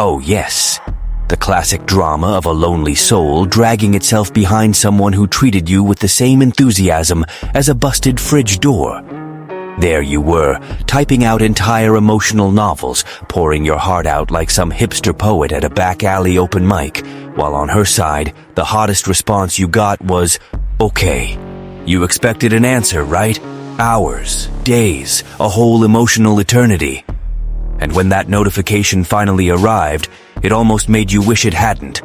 Oh yes, the classic drama of a lonely soul dragging itself behind someone who treated you with the same enthusiasm as a busted fridge door. There you were, typing out entire emotional novels, pouring your heart out like some hipster poet at a back alley open mic, while on her side, the hottest response you got was, okay. You expected an answer, right? Hours, days, a whole emotional eternity. And when that notification finally arrived, it almost made you wish it hadn't.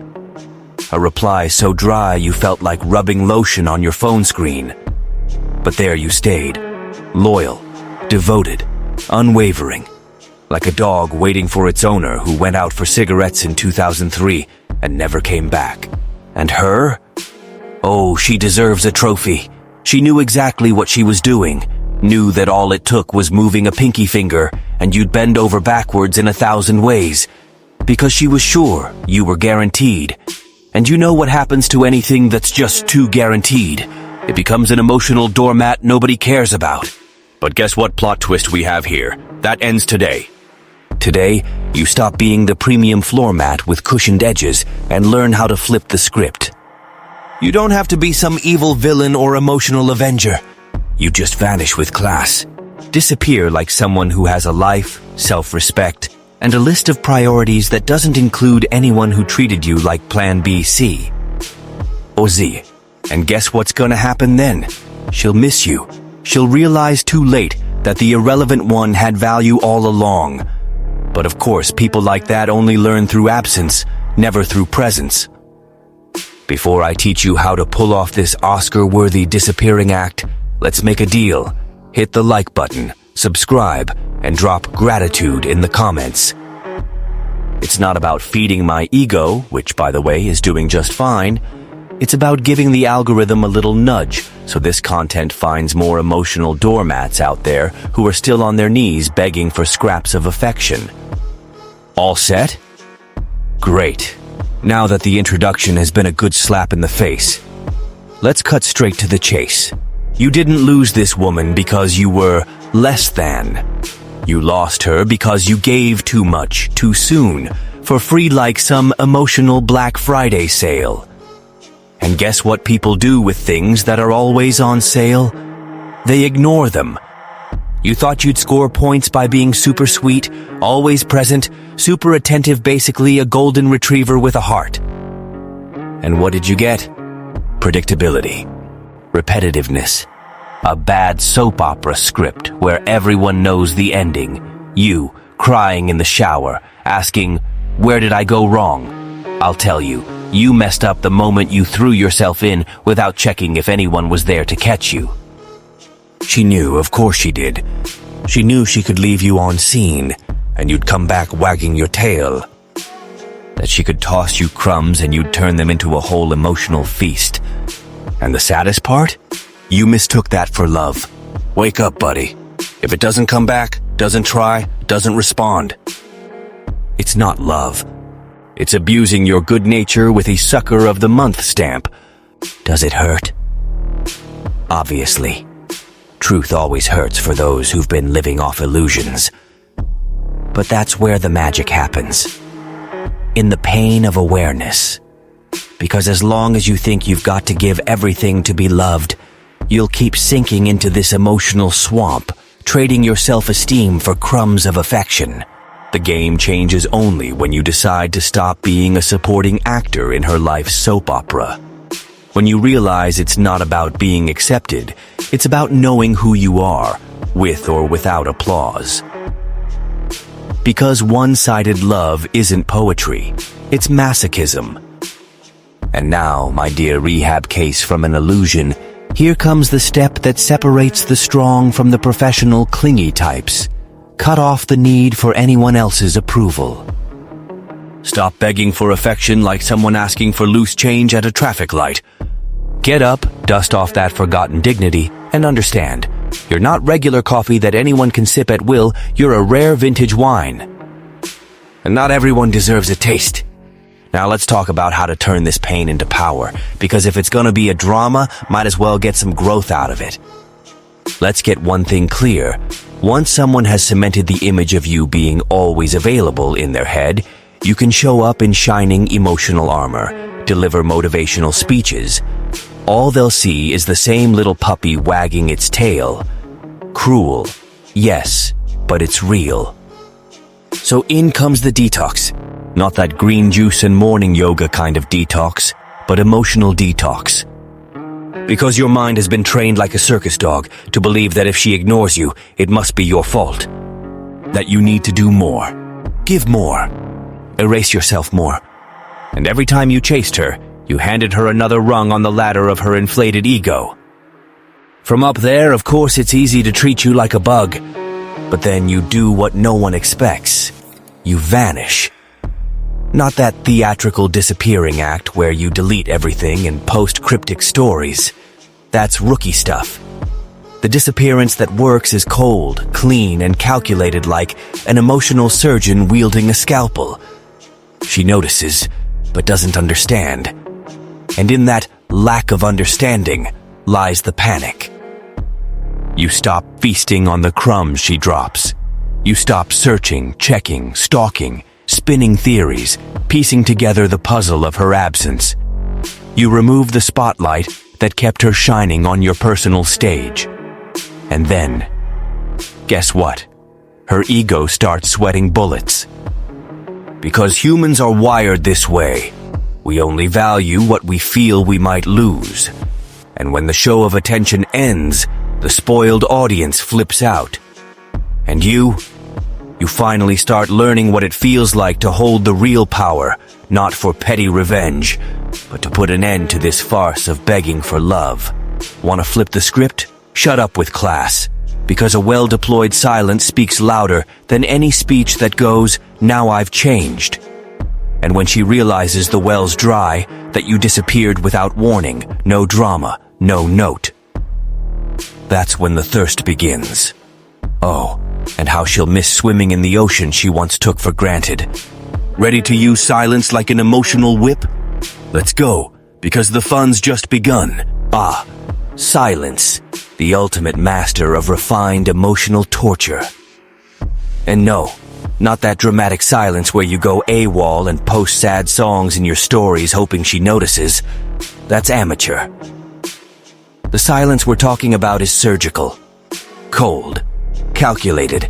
A reply so dry you felt like rubbing lotion on your phone screen. But there you stayed, loyal, devoted, unwavering, like a dog waiting for its owner who went out for cigarettes in 2003 and never came back. And her? Oh, she deserves a trophy. She knew exactly what she was doing, knew that all it took was moving a pinky finger and you'd bend over backwards in 1,000 ways, because she was sure you were guaranteed. And you know what happens to anything that's just too guaranteed? It becomes an emotional doormat nobody cares about. But guess what plot twist we have here? That ends today. Today, you stop being the premium floor mat with cushioned edges and learn how to flip the script. You don't have to be some evil villain or emotional avenger. You just vanish with class. Disappear like someone who has a life, self-respect, and a list of priorities that doesn't include anyone who treated you like Plan B, C, or Z. And guess what's gonna happen then? She'll miss you. She'll realize too late that the irrelevant one had value all along. But of course, people like that only learn through absence, never through presence. Before I teach you how to pull off this Oscar-worthy disappearing act, let's make a deal. Hit the like button, subscribe, and drop gratitude in the comments. It's not about feeding my ego, which by the way is doing just fine. It's about giving the algorithm a little nudge so this content finds more emotional doormats out there who are still on their knees begging for scraps of affection. All set? Great. Now that the introduction has been a good slap in the face, let's cut straight to the chase. You didn't lose this woman because you were less than. You lost her because you gave too much, too soon, for free like some emotional Black Friday sale. And guess what people do with things that are always on sale? They ignore them. You thought you'd score points by being super sweet, always present, super attentive, basically a golden retriever with a heart. And what did you get? Predictability. Repetitiveness. A bad soap opera script where everyone knows the ending. You, crying in the shower, asking, "Where did I go wrong?" I'll tell you, you messed up the moment you threw yourself in without checking if anyone was there to catch you. She knew, of course she did. She knew she could leave you on scene, and you'd come back wagging your tail. That she could toss you crumbs and you'd turn them into a whole emotional feast. And the saddest part? You mistook that for love. Wake up, buddy. If it doesn't come back, doesn't try, doesn't respond, it's not love. It's abusing your good nature with a sucker of the month stamp. Does it hurt? Obviously. Truth always hurts for those who've been living off illusions. But that's where the magic happens. In the pain of awareness. Because as long as you think you've got to give everything to be loved, you'll keep sinking into this emotional swamp, trading your self-esteem for crumbs of affection. The game changes only when you decide to stop being a supporting actor in her life's soap opera. When you realize it's not about being accepted, it's about knowing who you are, with or without applause. Because one-sided love isn't poetry, it's masochism. And now, my dear rehab case from an illusion, here comes the step that separates the strong from the professional clingy types. Cut off the need for anyone else's approval. Stop begging for affection like someone asking for loose change at a traffic light. Get up, dust off that forgotten dignity, and understand. You're not regular coffee that anyone can sip at will, you're a rare vintage wine. And not everyone deserves a taste. Now let's talk about how to turn this pain into power, because if it's gonna be a drama, might as well get some growth out of it. Let's get one thing clear. Once someone has cemented the image of you being always available in their head, You can show up in shining emotional armor, deliver motivational speeches. All they'll see is the same little puppy wagging its tail. Cruel, yes, but it's real. So in comes the detox. Not that green juice and morning yoga kind of detox, but emotional detox. Because your mind has been trained like a circus dog to believe that if she ignores you, it must be your fault. That you need to do more, give more, erase yourself more. And every time you chased her, you handed her another rung on the ladder of her inflated ego. From up there, of course, it's easy to treat you like a bug. But then you do what no one expects. You vanish. Not that theatrical disappearing act where you delete everything and post cryptic stories. That's rookie stuff. The disappearance that works is cold, clean, and calculated like an emotional surgeon wielding a scalpel. She notices, but doesn't understand. And in that lack of understanding lies the panic. You stop feasting on the crumbs she drops. You stop searching, checking, stalking, spinning theories, piecing together the puzzle of her absence. You remove the spotlight that kept her shining on your personal stage. And then, guess what? Her ego starts sweating bullets. Because humans are wired this way. We only value what we feel we might lose. And when the show of attention ends, the spoiled audience flips out. And you finally start learning what it feels like to hold the real power, not for petty revenge, but to put an end to this farce of begging for love. Want to flip the script? Shut up with class. Because a well-deployed silence speaks louder than any speech that goes, "Now I've changed." And when she realizes the well's dry, that you disappeared without warning, no drama, no note. That's when the thirst begins. Oh, and how she'll miss swimming in the ocean she once took for granted. Ready to use silence like an emotional whip? Let's go, because the fun's just begun. Silence, the ultimate master of refined emotional torture. And no, not that dramatic silence where you go AWOL and post sad songs in your stories hoping she notices. That's amateur. The silence we're talking about is surgical. Cold. Calculated.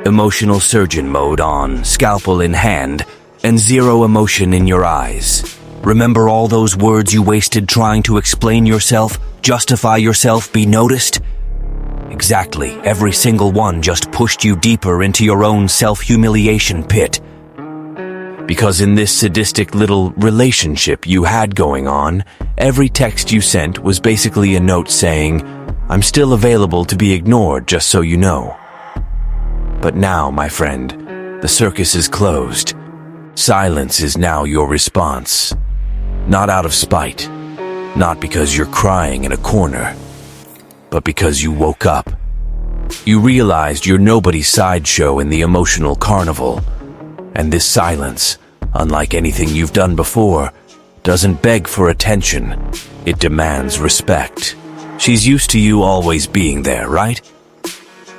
Emotional surgeon mode on, scalpel in hand, and zero emotion in your eyes. Remember all those words you wasted trying to explain yourself, justify yourself, be noticed? Exactly, every single one just pushed you deeper into your own self-humiliation pit. Because in this sadistic little relationship you had going on, every text you sent was basically a note saying, "I'm still available to be ignored, just so you know." But now, my friend, the circus is closed. Silence is now your response. Not out of spite, not because you're crying in a corner, but because you woke up. You realized you're nobody's sideshow in the emotional carnival. And this silence, unlike anything you've done before, doesn't beg for attention. It demands respect. She's used to you always being there, right?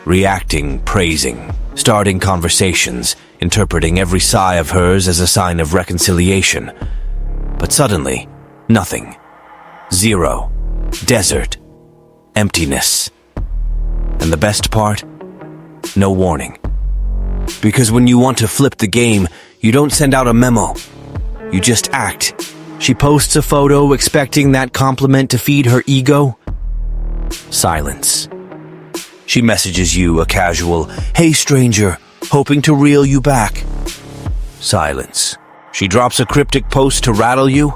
Reacting, praising, starting conversations, interpreting every sigh of hers as a sign of reconciliation. But suddenly, nothing. Zero. Desert. Emptiness. And the best part? No warning. Because when you want to flip the game, you don't send out a memo. You just act. She posts a photo expecting that compliment to feed her ego. Silence. She messages you a casual, "Hey stranger," hoping to reel you back. Silence. She drops a cryptic post to rattle you.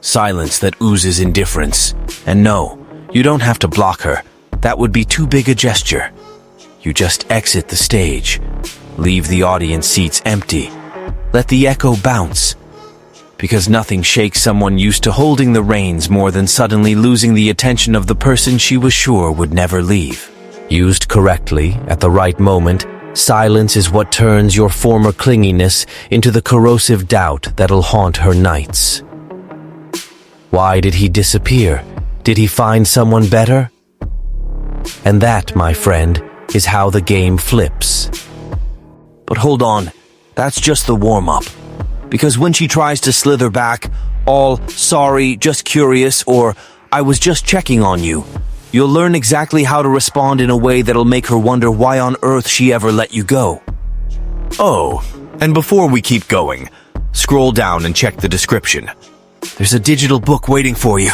Silence that oozes indifference. And no, you don't have to block her. That would be too big a gesture. You just exit the stage. Leave the audience seats empty. Let the echo bounce. Because nothing shakes someone used to holding the reins more than suddenly losing the attention of the person she was sure would never leave. Used correctly, at the right moment, silence is what turns your former clinginess into the corrosive doubt that'll haunt her nights. Why did he disappear? Did he find someone better? And that, my friend, is how the game flips. But hold on, that's just the warm-up. Because when she tries to slither back, all "sorry, just curious," or "I was just checking on you," you'll learn exactly how to respond in a way that'll make her wonder why on earth she ever let you go. Oh, and before we keep going, scroll down and check the description. There's a digital book waiting for you.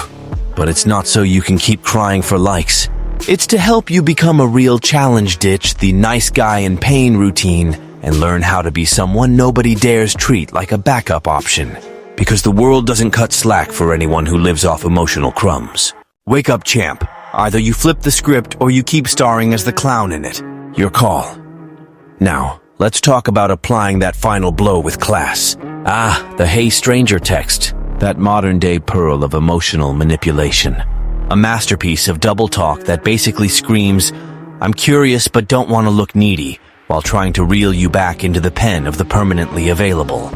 But it's not so you can keep crying for likes. It's to help you become a real challenge, ditch the nice guy in pain routine, and learn how to be someone nobody dares treat like a backup option. Because the world doesn't cut slack for anyone who lives off emotional crumbs. Wake up, champ. Either you flip the script or you keep starring as the clown in it. Your call. Now, let's talk about applying that final blow with class. The "Hey Stranger" text. That modern-day pearl of emotional manipulation. A masterpiece of double talk that basically screams, "I'm curious but don't want to look needy," while trying to reel you back into the pen of the permanently available.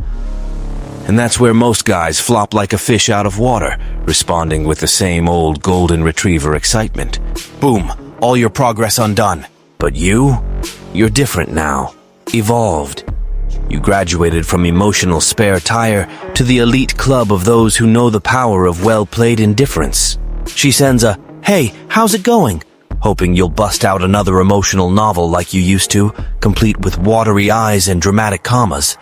And that's where most guys flop like a fish out of water, responding with the same old golden retriever excitement. Boom, all your progress undone. But you're different now. Evolved. You graduated from emotional spare tire to the elite club of those who know the power of well-played indifference. She sends a, "Hey, how's it going?" hoping you'll bust out another emotional novel like you used to, complete with watery eyes and dramatic commas.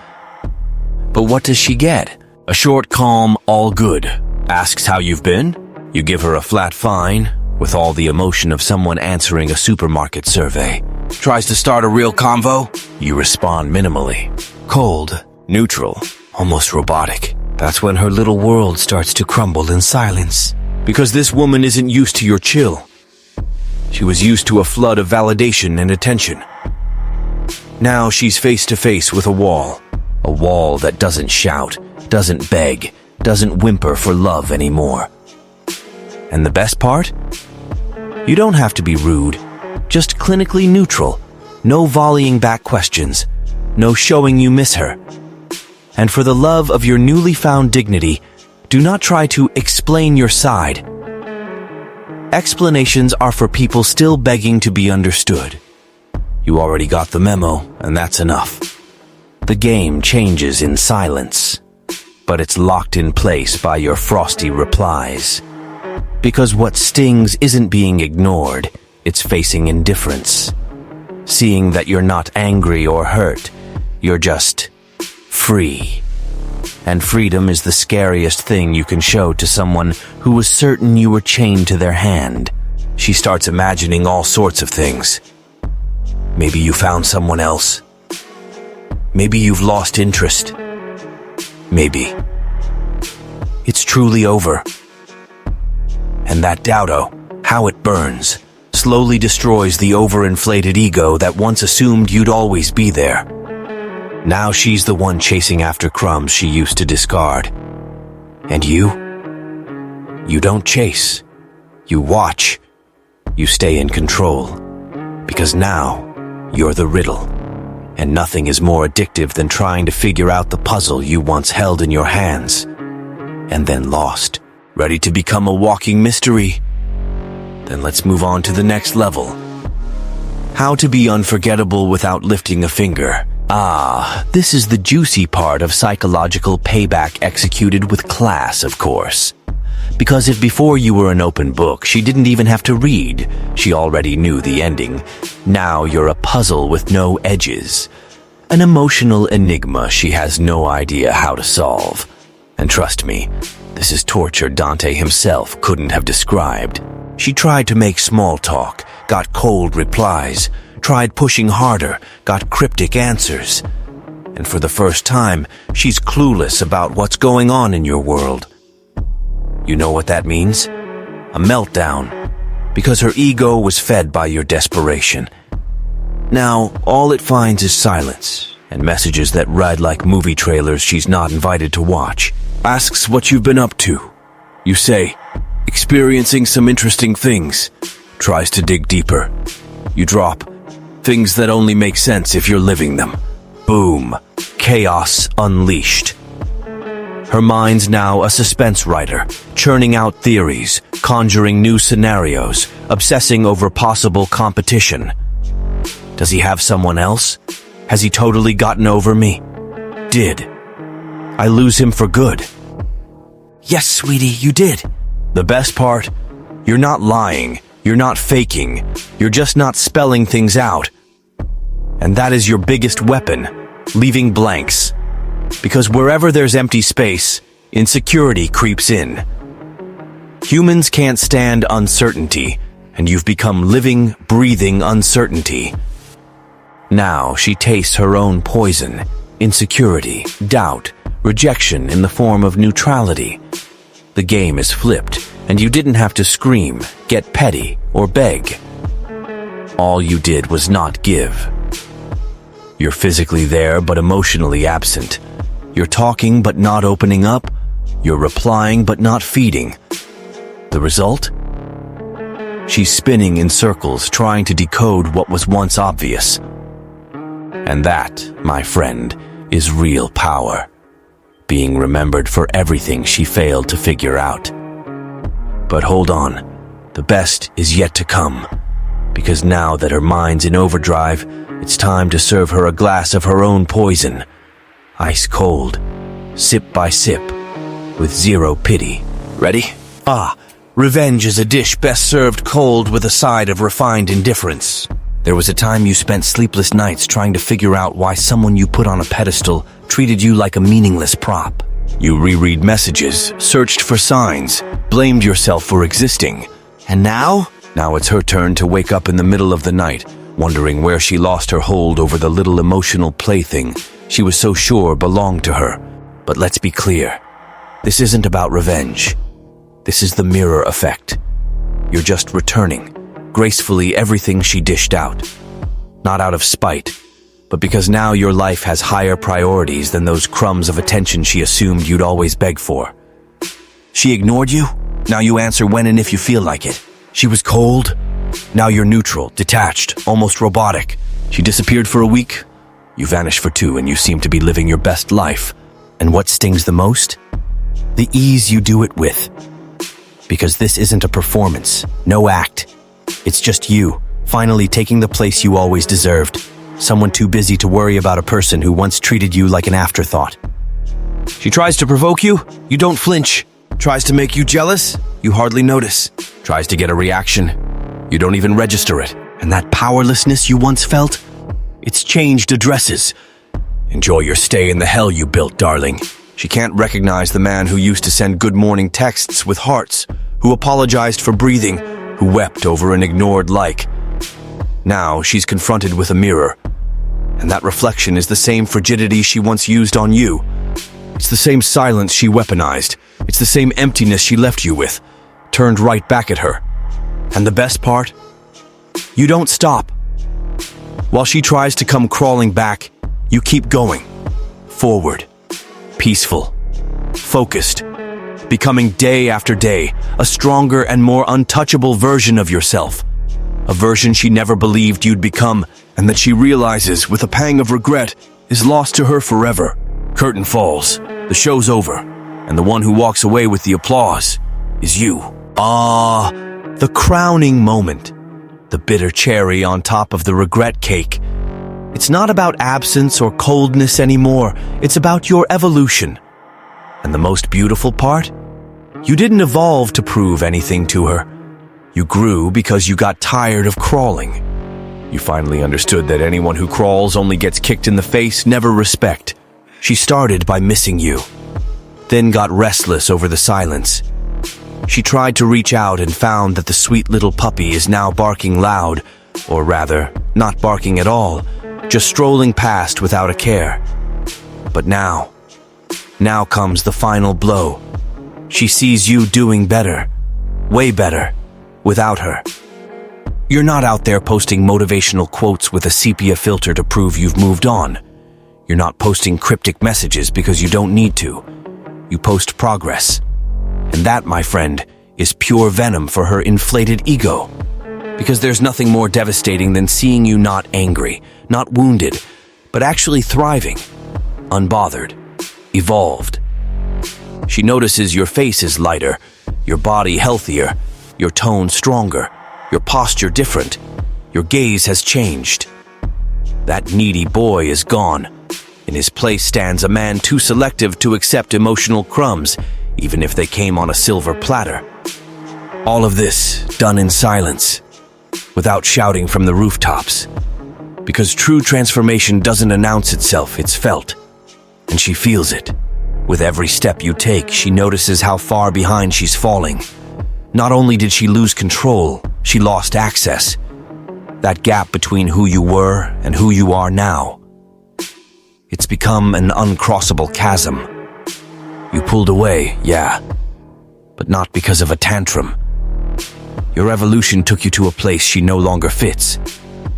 But what does she get? A short, calm, "all good." Asks how you've been? You give her a flat fine, with all the emotion of someone answering a supermarket survey. Tries to start a real convo? You respond minimally. Cold, neutral, almost robotic. That's when her little world starts to crumble in silence. Because this woman isn't used to your chill. She was used to a flood of validation and attention. Now she's face to face with a wall. A wall that doesn't shout, doesn't beg, doesn't whimper for love anymore. And the best part? You don't have to be rude. Just clinically neutral. No volleying back questions. No showing you miss her. And for the love of your newly found dignity, do not try to explain your side. Explanations are for people still begging to be understood. You already got the memo, and that's enough. The game changes in silence, but it's locked in place by your frosty replies. Because what stings isn't being ignored, it's facing indifference. Seeing that you're not angry or hurt, you're just free. And freedom is the scariest thing you can show to someone who was certain you were chained to their hand. She starts imagining all sorts of things. Maybe you found someone else. Maybe you've lost interest. Maybe it's truly over. And that doubto, how it burns, slowly destroys the overinflated ego that once assumed you'd always be there. Now she's the one chasing after crumbs she used to discard. And you don't chase. You watch. You stay in control. Because now, you're the riddle. And nothing is more addictive than trying to figure out the puzzle you once held in your hands. And then lost. Ready to become a walking mystery? Then let's move on to the next level. How to be unforgettable without lifting a finger. This is the juicy part of psychological payback executed with class, of course. Because if before you were an open book, she didn't even have to read, she already knew the ending. Now you're a puzzle with no edges. An emotional enigma she has no idea how to solve. And trust me, this is torture Dante himself couldn't have described. She tried to make small talk, got cold replies, tried pushing harder, got cryptic answers. And for the first time, she's clueless about what's going on in your world. You know what that means? A meltdown. Because her ego was fed by your desperation. Now, all it finds is silence, and messages that read like movie trailers she's not invited to watch. Asks what you've been up to. You say, experiencing some interesting things. Tries to dig deeper. You drop, things that only make sense if you're living them. Boom. Chaos unleashed. Her mind's now a suspense writer, churning out theories, conjuring new scenarios, obsessing over possible competition. Does he have someone else? Has he totally gotten over me? Did I lose him for good. Yes, sweetie, you did. The best part? You're not lying. You're not faking. You're just not spelling things out. And that is your biggest weapon, leaving blanks. Because wherever there's empty space, insecurity creeps in. Humans can't stand uncertainty, and you've become living, breathing uncertainty. Now she tastes her own poison, insecurity, doubt, rejection in the form of neutrality. The game is flipped, and you didn't have to scream, get petty, or beg. All you did was not give. You're physically there but emotionally absent. You're talking but not opening up. You're replying but not feeding. The result? She's spinning in circles trying to decode what was once obvious. And that, my friend, is real power. Being remembered for everything she failed to figure out. But hold on, the best is yet to come. Because now that her mind's in overdrive, it's time to serve her a glass of her own poison. Ice cold, sip by sip, with zero pity. Ready? Revenge is a dish best served cold with a side of refined indifference. There was a time you spent sleepless nights trying to figure out why someone you put on a pedestal treated you like a meaningless prop. You reread messages, searched for signs, blamed yourself for existing. And now? Now it's her turn to wake up in the middle of the night, wondering where she lost her hold over the little emotional plaything she was so sure belonged to her. But let's be clear. This isn't about revenge. This is the mirror effect. You're just returning, gracefully, everything she dished out. Not out of spite, but because now your life has higher priorities than those crumbs of attention she assumed you'd always beg for. She ignored you? Now you answer when and if you feel like it. She was cold? Now you're neutral, detached, almost robotic. She disappeared for a week? You vanished for 2 and you seem to be living your best life. And what stings the most? The ease you do it with. Because this isn't a performance, no act. It's just you, finally taking the place you always deserved. Someone too busy to worry about a person who once treated you like an afterthought. She tries to provoke you, you don't flinch. Tries to make you jealous, you hardly notice. Tries to get a reaction, you don't even register it. And that powerlessness you once felt? It's changed addresses. Enjoy your stay in the hell you built, darling. She can't recognize the man who used to send good morning texts with hearts, who apologized for breathing, who wept over an ignored like. Now she's confronted with a mirror, and that reflection is the same frigidity she once used on you. It's the same silence she weaponized. It's the same emptiness she left you with, turned right back at her. And the best part? You don't stop. While she tries to come crawling back, you keep going. Forward. Peaceful. Focused. Becoming day after day a stronger and more untouchable version of yourself. A version she never believed you'd become, and that she realizes, with a pang of regret, is lost to her forever. Curtain falls. The show's over. And the one who walks away with the applause is you. The crowning moment. The bitter cherry on top of the regret cake. It's not about absence or coldness anymore. It's about your evolution. And the most beautiful part? You didn't evolve to prove anything to her. You grew because you got tired of crawling. You finally understood that anyone who crawls only gets kicked in the face, never respect. She started by missing you, then got restless over the silence. She tried to reach out and found that the sweet little puppy is now barking loud, or rather, not barking at all, just strolling past without a care. But now comes the final blow. She sees you doing better, way better, without her. You're not out there posting motivational quotes with a sepia filter to prove you've moved on. You're not posting cryptic messages because you don't need to. You post progress. And that, my friend, is pure venom for her inflated ego. Because there's nothing more devastating than seeing you not angry, not wounded, but actually thriving, unbothered, evolved. She notices your face is lighter, your body healthier, your tone stronger, your posture different, your gaze has changed. That needy boy is gone. In his place stands a man too selective to accept emotional crumbs, even if they came on a silver platter. All of this done in silence, without shouting from the rooftops. Because true transformation doesn't announce itself, it's felt. And she feels it. With every step you take, she notices how far behind she's falling. Not only did she lose control, she lost access. That gap between who you were and who you are now. It's become an uncrossable chasm. You pulled away, yeah, but not because of a tantrum. Your evolution took you to a place she no longer fits.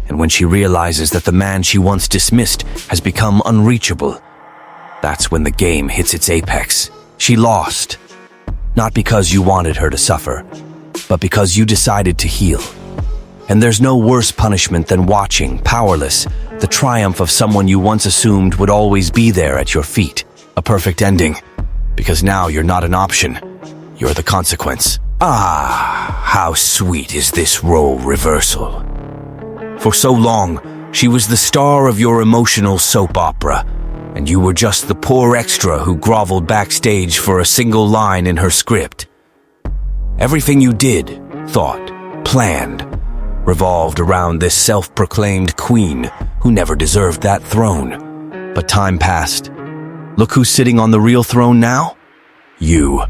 And when she realizes that the man she once dismissed has become unreachable, that's when the game hits its apex. She lost. Not because you wanted her to suffer, but because you decided to heal. And there's no worse punishment than watching, powerless, the triumph of someone you once assumed would always be there at your feet. A perfect ending, because now you're not an option, you're the consequence. Ah, how sweet is this role reversal. For so long, she was the star of your emotional soap opera, and you were just the poor extra who groveled backstage for a single line in her script. Everything you did, thought, planned, revolved around this self-proclaimed queen who never deserved that throne. But time passed. Look who's sitting on the real throne now? You.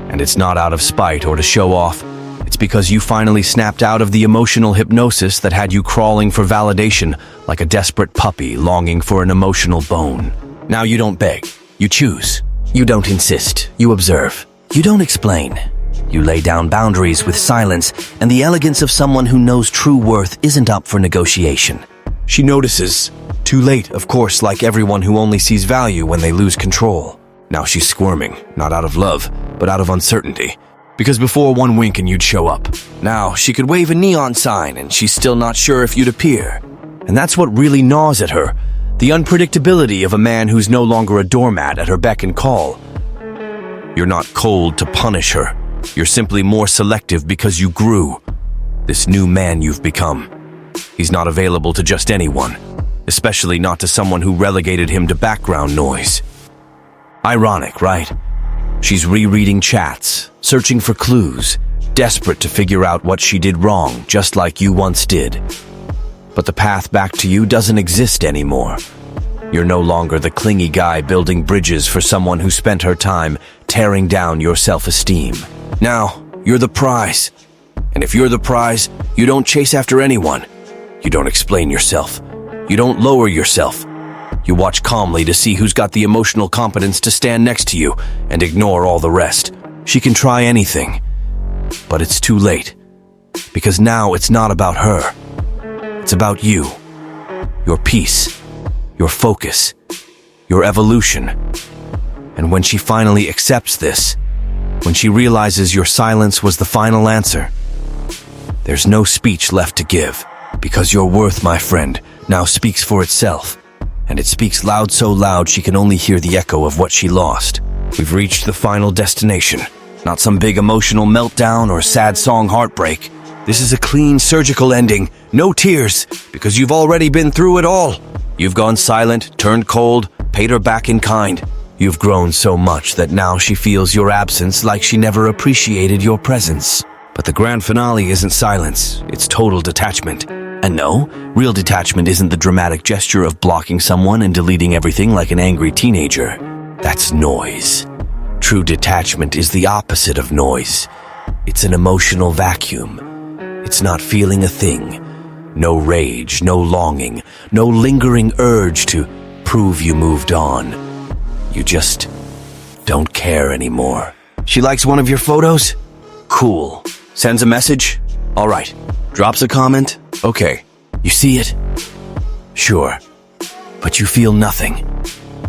And it's not out of spite or to show off. It's because you finally snapped out of the emotional hypnosis that had you crawling for validation like a desperate puppy longing for an emotional bone. Now you don't beg. You choose. You don't insist. You observe. You don't explain. You lay down boundaries with silence and the elegance of someone who knows true worth isn't up for negotiation. She notices. Too late, of course, like everyone who only sees value when they lose control. Now she's squirming, not out of love, but out of uncertainty. Because before one wink and you'd show up. Now she could wave a neon sign and she's still not sure if you'd appear. And that's what really gnaws at her. The unpredictability of a man who's no longer a doormat at her beck and call. You're not cold to punish her. You're simply more selective because you grew. This new man you've become. He's not available to just anyone, especially not to someone who relegated him to background noise. Ironic, right? She's rereading chats, searching for clues, desperate to figure out what she did wrong, just like you once did. But the path back to you doesn't exist anymore. You're no longer the clingy guy building bridges for someone who spent her time tearing down your self-esteem. Now, you're the prize. And if you're the prize, you don't chase after anyone. You don't explain yourself. You don't lower yourself. You watch calmly to see who's got the emotional competence to stand next to you and ignore all the rest. She can try anything, but it's too late. Because now it's not about her. It's about you. Your peace. Your focus. Your evolution. And when she finally accepts this, when she realizes your silence was the final answer, there's no speech left to give, because your worth, my friend, now speaks for itself. And it speaks loud, so loud she can only hear the echo of what she lost. We've reached the final destination. Not some big emotional meltdown or sad song heartbreak. This is a clean surgical ending. No tears, because you've already been through it all. You've gone silent, turned cold, paid her back in kind. You've grown so much that now she feels your absence like she never appreciated your presence. But the grand finale isn't silence, it's total detachment. And no, real detachment isn't the dramatic gesture of blocking someone and deleting everything like an angry teenager. That's noise. True detachment is the opposite of noise. It's an emotional vacuum. It's not feeling a thing. No rage, no longing, no lingering urge to prove you moved on. You just don't care anymore. She likes one of your photos? Cool. Sends a message? All right. Drops a comment? Okay. You see it? Sure. But you feel nothing.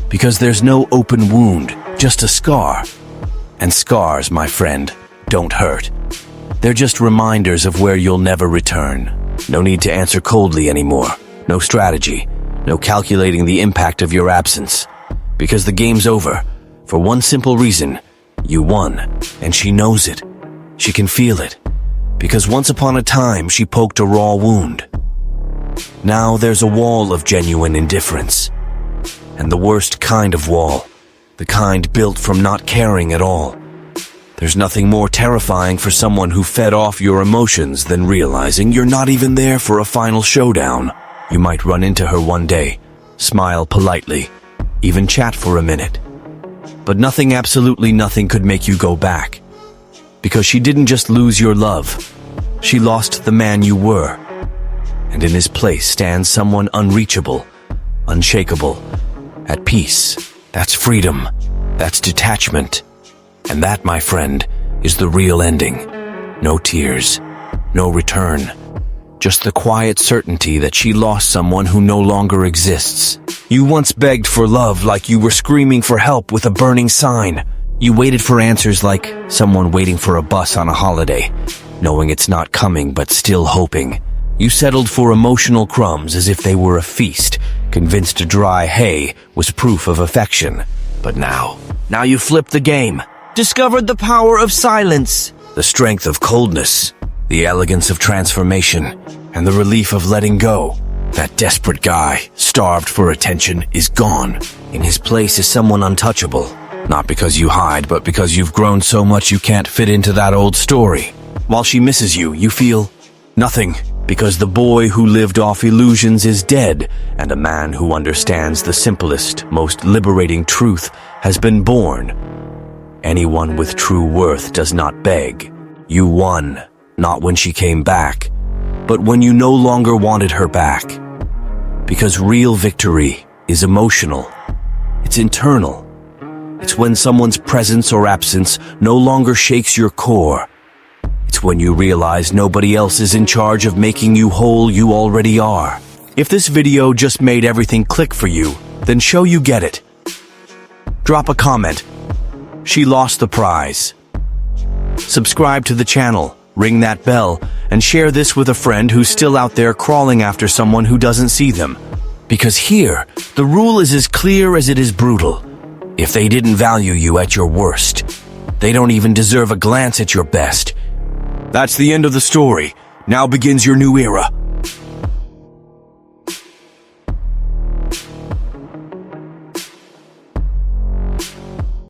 Because there's no open wound, just a scar. And scars, my friend, don't hurt. They're just reminders of where you'll never return. No need to answer coldly anymore. No strategy. No calculating the impact of your absence. Because the game's over. For one simple reason. You won. And she knows it. She can feel it. Because once upon a time, she poked a raw wound. Now there's a wall of genuine indifference. And the worst kind of wall. The kind built from not caring at all. There's nothing more terrifying for someone who fed off your emotions than realizing you're not even there for a final showdown. You might run into her one day, smile politely, even chat for a minute. But nothing, absolutely nothing could make you go back. Because she didn't just lose your love. She lost the man you were. And in his place stands someone unreachable, unshakable, at peace. That's freedom. That's detachment. And that, my friend, is the real ending. No tears, no return. Just the quiet certainty that she lost someone who no longer exists. You once begged for love like you were screaming for help with a burning sign. You waited for answers like someone waiting for a bus on a holiday, knowing it's not coming but still hoping. You settled for emotional crumbs as if they were a feast, convinced dry hay was proof of affection. But now you flipped the game. Discovered the power of silence, the strength of coldness, the elegance of transformation, and the relief of letting go. That desperate guy, starved for attention, is gone. In his place is someone untouchable. Not because you hide, but because you've grown so much you can't fit into that old story. While she misses you, you feel nothing, because the boy who lived off illusions is dead, and a man who understands the simplest, most liberating truth has been born. Anyone with true worth does not beg. You won, not when she came back, but when you no longer wanted her back. Because real victory is emotional. It's internal. It's when someone's presence or absence no longer shakes your core. It's when you realize nobody else is in charge of making you whole. You already are. If this video just made everything click for you, then show you get it. Drop a comment. She lost the prize. Subscribe to the channel, ring that bell, and share this with a friend who's still out there crawling after someone who doesn't see them. Because here, the rule is as clear as it is brutal. If they didn't value you at your worst, they don't even deserve a glance at your best. That's the end of the story. Now begins your new era.